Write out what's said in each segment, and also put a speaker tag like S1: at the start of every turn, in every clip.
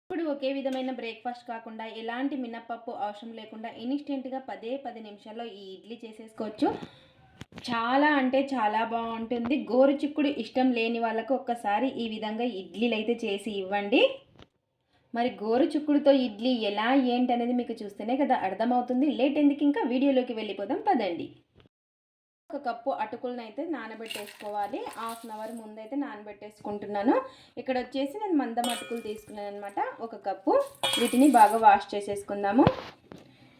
S1: ఇప్పుడు ఒకే విధమైన బ్రేక్ఫాస్ట్ కాకుండా ఎలాంటి మినపప్పు అవసరం లేకుండా ఇన్స్టెంట్గా 10 నిమిషాల్లో ఈ ఇడ్లీ చేసేసుకోవచ్చు. చాలా అంటే చాలా బాగుంటుంది. గోరుచిక్కుడు ఇష్టం లేని వాళ్ళకు ఒక్కసారి ఈ విధంగా ఇడ్లీలు అయితే చేసి ఇవ్వండి. మరి గోరుచిక్కుడుతో ఇడ్లీ ఎలా ఏంటి అనేది మీకు చూస్తేనే కదా అర్థమవుతుంది. లేట్ ఎందుకు, ఇంకా వీడియోలోకి వెళ్ళిపోదాం పదండి. ఒక కప్పు అటుకులను అయితే నానబెట్టేసుకోవాలి. హాఫ్ అన్ అవర్ ముందైతే నానబెట్టేసుకుంటున్నాను. ఇక్కడ వచ్చేసి నేను మందం అటుకులు తీసుకున్నాను అనమాట. ఒక కప్పు. వీటిని బాగా వాష్ చేసేసుకుందాము.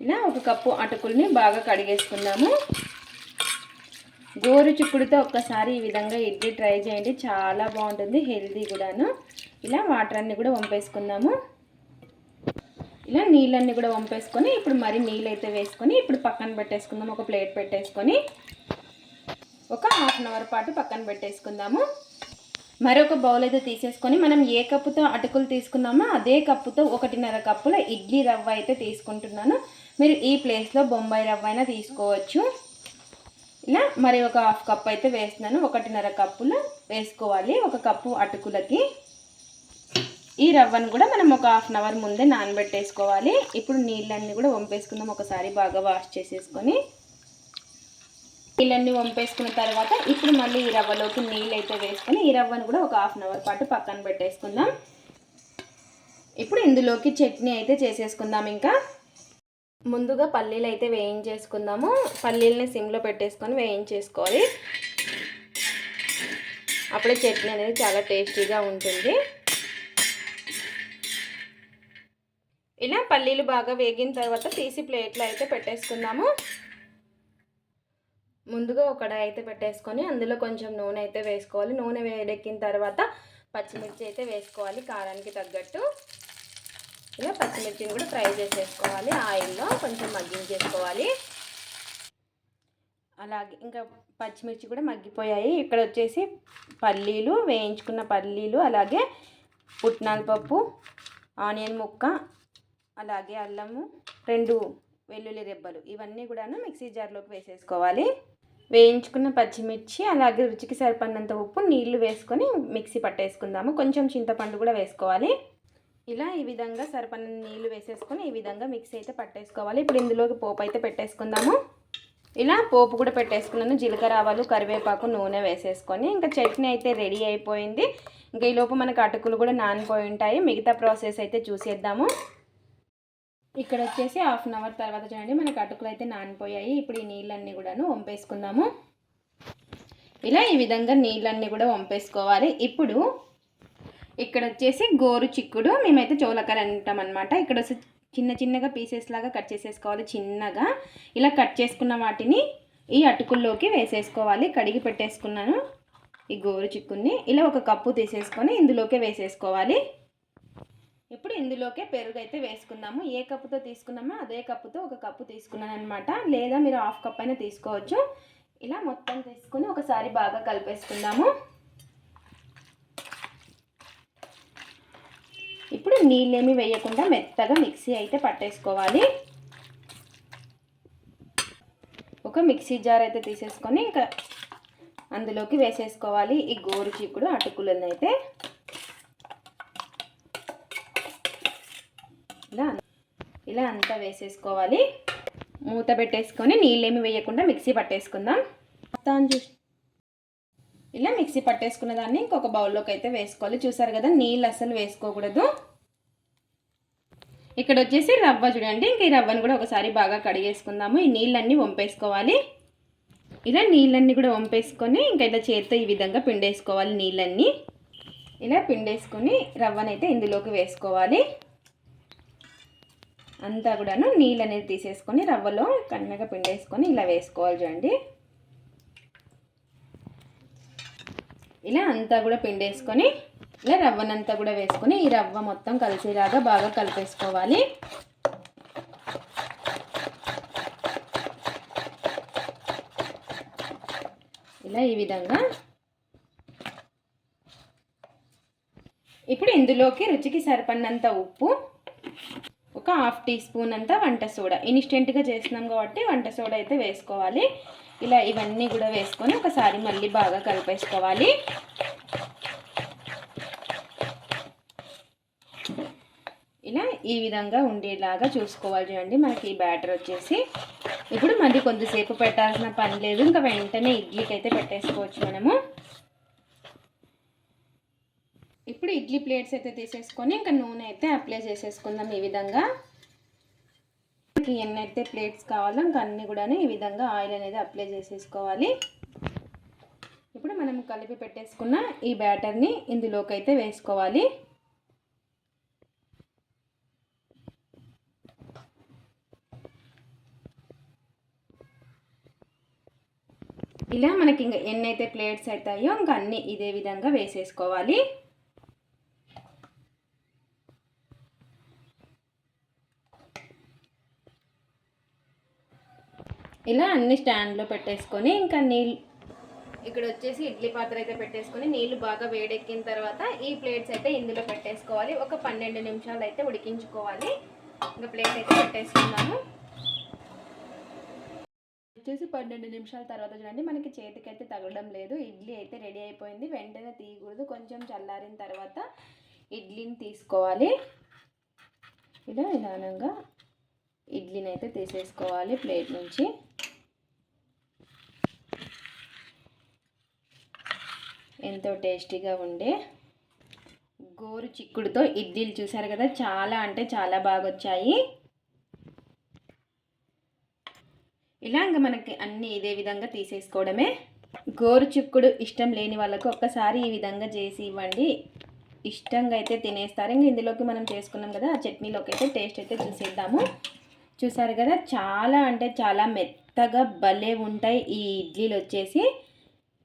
S1: ఇలా ఒక కప్పు అటుకుల్ని బాగా కడిగేసుకుందాము. గోరుచిక్కుడుతో ఒక్కసారి ఈ విధంగా ఇడ్లీ ట్రై చేయండి, చాలా బాగుంటుంది, హెల్తీ కూడాను. ఇలా వాటర్ అన్నీ కూడా వంపేసుకుందాము. ఇలా నీళ్ళన్నీ కూడా వంపేసుకొని ఇప్పుడు మరి నీళ్ళు అయితే వేసుకొని ఇప్పుడు పక్కన పెట్టేసుకుందాము. ఒక ప్లేట్ పెట్టేసుకొని ఒక హాఫ్ అన్ అవర్ పాటు పక్కన పెట్టేసుకుందాము. మరొక బౌల్ అయితే తీసేసుకొని మనం ఏ కప్పుతో అటుకులు తీసుకున్నామో అదే కప్పుతో 1.5 కప్పుల ఇడ్లీ రవ్వ అయితే తీసుకుంటున్నాను. మీరు ఈ ప్లేస్లో బొంబాయి రవ్వ అయినా తీసుకోవచ్చు. ఇలా మరి ఒక హాఫ్ కప్ అయితే వేస్తున్నాను. 1.5 కప్పులు వేసుకోవాలి ఒక కప్పు అటుకులకి. ఈ రవ్వను కూడా మనం ఒక హాఫ్ అన్ అవర్ ముందే నానబెట్టేసుకోవాలి. ఇప్పుడు నీళ్ళన్నీ కూడా వంపేసుకుందాం. ఒకసారి బాగా వాష్ చేసేసుకొని నీళ్ళన్నీ వంపేసుకున్న తర్వాత ఇప్పుడు మళ్ళీ ఈ రవ్వలోకి నీళ్ళు అయితే వేసుకొని ఈ రవ్వను కూడా ఒక హాఫ్ అన్ అవర్ పాటు పక్కన పెట్టేసుకుందాం. ఇప్పుడు ఇందులోకి చట్నీ అయితే చేసేసుకుందాం. ఇంకా ముందుగా పల్లీలు అయితే వేయించేసుకుందాము. పల్లీలని సిమ్లో పెట్టేసుకొని వేయించేసుకోవాలి. అప్పుడే చట్నీ అనేది చాలా టేస్టీగా ఉంటుంది. ఇలా పల్లీలు బాగా వేగిన తర్వాత తీసి ప్లేట్లో అయితే పెట్టేసుకుందాము. ముందుగా ఒక కడాయి అయితే పెట్టేసుకొని అందులో కొంచెం నూనె అయితే వేసుకోవాలి. నూనె వేడెక్కిన తర్వాత పచ్చిమిర్చి అయితే వేసుకోవాలి కారానికి తగ్గట్టు. ఇలా పచ్చిమిర్చిని కూడా ఫ్రై చేసేసుకోవాలి. ఆయిల్లో కొంచెం మగ్గించేసుకోవాలి. అలాగే ఇంకా పచ్చిమిర్చి కూడా మగ్గిపోయాయి. ఇక్కడ వచ్చేసి పల్లీలు, వేయించుకున్న పల్లీలు, అలాగే పుట్నాల పప్పు, ఆనియన్ ముక్క, అలాగే అల్లము, 2 వెల్లుల్లి రెబ్బలు, ఇవన్నీ కూడాను మిక్సీ జార్లోకి వేసేసుకోవాలి. వేయించుకున్న పచ్చిమిర్చి, అలాగే రుచికి సరిపడినంత ఉప్పు, నీళ్లు వేసుకొని మిక్సీ పట్టేసుకుందాము. కొంచెం చింతపండు కూడా వేసుకోవాలి. ఇలా ఈ విధంగా సరిపడిన నీళ్లు వేసేసుకొని ఈ విధంగా మిక్సీ అయితే పట్టేసుకోవాలి. ఇప్పుడు ఇందులోకి పోపు అయితే పెట్టేసుకుందాము. ఇలా పోపు కూడా పెట్టేసుకున్నాను. జీలకర్ర, ఆవాలు, కరివేపాకు, నూనె వేసేసుకొని ఇంకా చట్నీ అయితే రెడీ అయిపోయింది. ఇంకా ఈలోపు మనకు అటుకులు కూడా నానిపోయి ఉంటాయి. మిగతా ప్రాసెస్ అయితే చూసేద్దాము. ఇక్కడ వచ్చేసి హాఫ్ అన్ అవర్ తర్వాత చూడండి మనకు అటుకులు అయితే నానిపోయాయి. ఇప్పుడు ఈ నీళ్ళన్నీ కూడాను వంపేసుకుందాము. ఇలా ఈ విధంగా నీళ్ళన్నీ కూడా వంపేసుకోవాలి. ఇప్పుడు ఇక్కడ వచ్చేసి గోరు చిక్కుడు, మేమైతే చోలకర అంటాం అనమాట. ఇక్కడ వచ్చి చిన్నగా పీసెస్ లాగా కట్ చేసేసుకోవాలి. చిన్నగా ఇలా కట్ చేసుకున్న వాటిని ఈ అటుకుల్లోకి వేసేసుకోవాలి. కడిగి పెట్టేసుకున్నాను ఈ గోరు చిక్కుని. ఇలా ఒక కప్పు తీసేసుకొని ఇందులోకే వేసేసుకోవాలి. ఇప్పుడు ఇందులోకే పెరుగు అయితే వేసుకుందాము. ఏ కప్పుతో తీసుకున్నామో అదే కప్పుతో ఒక కప్పు తీసుకున్నాను అనమాట. లేదా మీరు హాఫ్ కప్ అయినా తీసుకోవచ్చు. ఇలా మొత్తం తీసుకొని ఒకసారి బాగా కలిపేసుకుందాము. ఇప్పుడు నీళ్ళేమి వేయకుండా మెత్తగా మిక్సీ అయితే పట్టేసుకోవాలి. ఒక మిక్సీ జార్ అయితే తీసేసుకొని ఇంకా అందులోకి వేసేసుకోవాలి ఈ గోరు చిక్కుడు అటుకులను అయితే. ఇలా అంతా వేసేసుకోవాలి. మూత పెట్టేసుకొని నీళ్ళేమి వేయకుండా మిక్సీ పట్టేసుకుందాం. ఇలా మిక్సీ పట్టేసుకున్న దాన్ని ఇంకొక బౌల్లోకి అయితే వేసుకోవాలి. చూసారు కదా, నీళ్ళు అసలు వేసుకోకూడదు. ఇక్కడ వచ్చేసి రవ్వ చూడండి. ఇంక ఈ రవ్వను కూడా ఒకసారి బాగా కడిగేసుకుందాము. ఈ నీళ్ళన్నీ వంపేసుకోవాలి. ఇలా నీళ్ళన్నీ కూడా వంపేసుకొని ఇంకా ఇలా చేత్తో ఈ విధంగా పిండేసుకోవాలి. నీళ్ళన్నీ ఇలా పిండేసుకొని రవ్వనైతే ఇందులోకి వేసుకోవాలి. అంతా కూడాను నీళ్ళు అనేది తీసేసుకొని రవ్వలో కన్నగా పిండేసుకొని ఇలా వేసుకోవాలి చూడండి. ఇలా అంతా కూడా పిండేసుకొని ఇలా రవ్వనంతా కూడా వేసుకొని ఈ రవ్వ మొత్తం కలిసేలాగా బాగా కలిపేసుకోవాలి. ఇలా ఈ విధంగా. ఇప్పుడు ఇందులోకి రుచికి సరిపడినంత ఉప్పు, ఒక హాఫ్ టీ స్పూన్ అంతా వంట సోడా, ఇన్స్టెంట్గా చేస్తున్నాం కాబట్టి వంట సోడా అయితే వేసుకోవాలి. ఇలా ఇవన్నీ కూడా వేసుకొని ఒకసారి మళ్ళీ బాగా కలిపేసుకోవాలి. ఇలా ఈ విధంగా ఉండేలాగా చూసుకోవాలి. చూడండి మనకి ఈ బ్యాటర్ వచ్చేసి ఇప్పుడు మళ్ళీ కొద్దిసేపు పెట్టాల్సిన పని లేదు. ఇంకా వెంటనే ఇడ్లీకి అయితే పెట్టేసుకోవచ్చు మనము. ఇప్పుడు ఇడ్లీ ప్లేట్స్ అయితే తీసేసుకొని ఇంకా నూనె అయితే అప్లై చేసేసుకుందాం. ఈ విధంగా మనకి ఎన్నైతే ప్లేట్స్ కావాలో ఇంకా అన్నీ కూడా ఈ విధంగా ఆయిల్ అనేది అప్లై చేసేసుకోవాలి. ఇప్పుడు మనం కలిపి పెట్టేసుకున్న ఈ బ్యాటర్ని ఇందులోకి అయితే వేసుకోవాలి. ఇలా మనకి ఇంకా ఎన్నైతే ప్లేట్స్ అవుతాయో ఇంకా అన్నీ ఇదే విధంగా వేసేసుకోవాలి. ఇలా అన్ని స్టాండ్లో పెట్టేసుకొని ఇంకా నీళ్ళు ఇక్కడ వచ్చేసి ఇడ్లీ పాత్ర అయితే పెట్టేసుకొని నీళ్ళు బాగా వేడెక్కిన తర్వాత ఈ ప్లేట్స్ అయితే ఇందులో పెట్టేసుకోవాలి. ఒక 12 నిమిషాలు అయితే ఉడికించుకోవాలి. ఇంకా ప్లేట్ అయితే పెట్టేసుకుందాము. వచ్చేసి 12 నిమిషాల తర్వాత చూడండి మనకి చేతికి అయితే తగలడం లేదు. ఇడ్లీ అయితే రెడీ అయిపోయింది. వెంటనే తీయకూడదు, కొంచెం చల్లారిన తర్వాత ఇడ్లీని తీసుకోవాలి. ఇలా నిదానంగా ఇడ్లీని అయితే తీసేసుకోవాలి ప్లేట్ నుంచి. ఎంతో టేస్టీగా ఉండే గోరు చిక్కుడుతో ఇడ్లీలు చూసారు కదా, చాలా అంటే చాలా బాగా వచ్చాయి. ఇలా ఇంకా మనకి అన్నీ ఇదే విధంగా తీసేసుకోవడమే. గోరు చిక్కుడు ఇష్టం లేని వాళ్ళకు ఒక్కసారి ఈ విధంగా చేసి ఇవ్వండి, ఇష్టంగా అయితే తినేస్తారు. ఇంకా ఇందులోకి మనం చేసుకున్నాం కదా ఆ చట్నీలోకి అయితే టేస్ట్ అయితే చూసేద్దాము. చూసారు కదా, చాలా అంటే చాలా మెత్తగా భలే ఉంటాయి ఈ ఇడ్లీలు వచ్చేసి.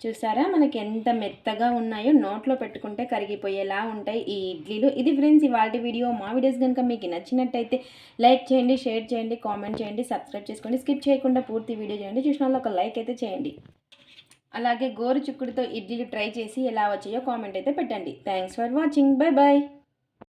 S1: చూసారా మనకి ఎంత మెత్తగా ఉన్నాయో, నోట్లో పెట్టుకుంటే కరిగిపోయేలా ఉంటాయి ఈ ఇడ్లీలు. ఇది ఫ్రెండ్స్ ఇవాల్టి వీడియో. మా వీడియోస్ కనుక మీకు నచ్చినట్టయితే లైక్ చేయండి, షేర్ చేయండి, కామెంట్ చేయండి, సబ్స్క్రైబ్ చేసుకోండి. స్కిప్ చేయకుండా పూర్తి వీడియో చేయండి. చూసిన వాళ్ళు ఒక లైక్ అయితే చేయండి. అలాగే గోరు చిక్కుడుతో ఇడ్లీలు ట్రై చేసి ఎలా వచ్చాయో కామెంట్ అయితే పెట్టండి. Thanks for watching. Bye bye.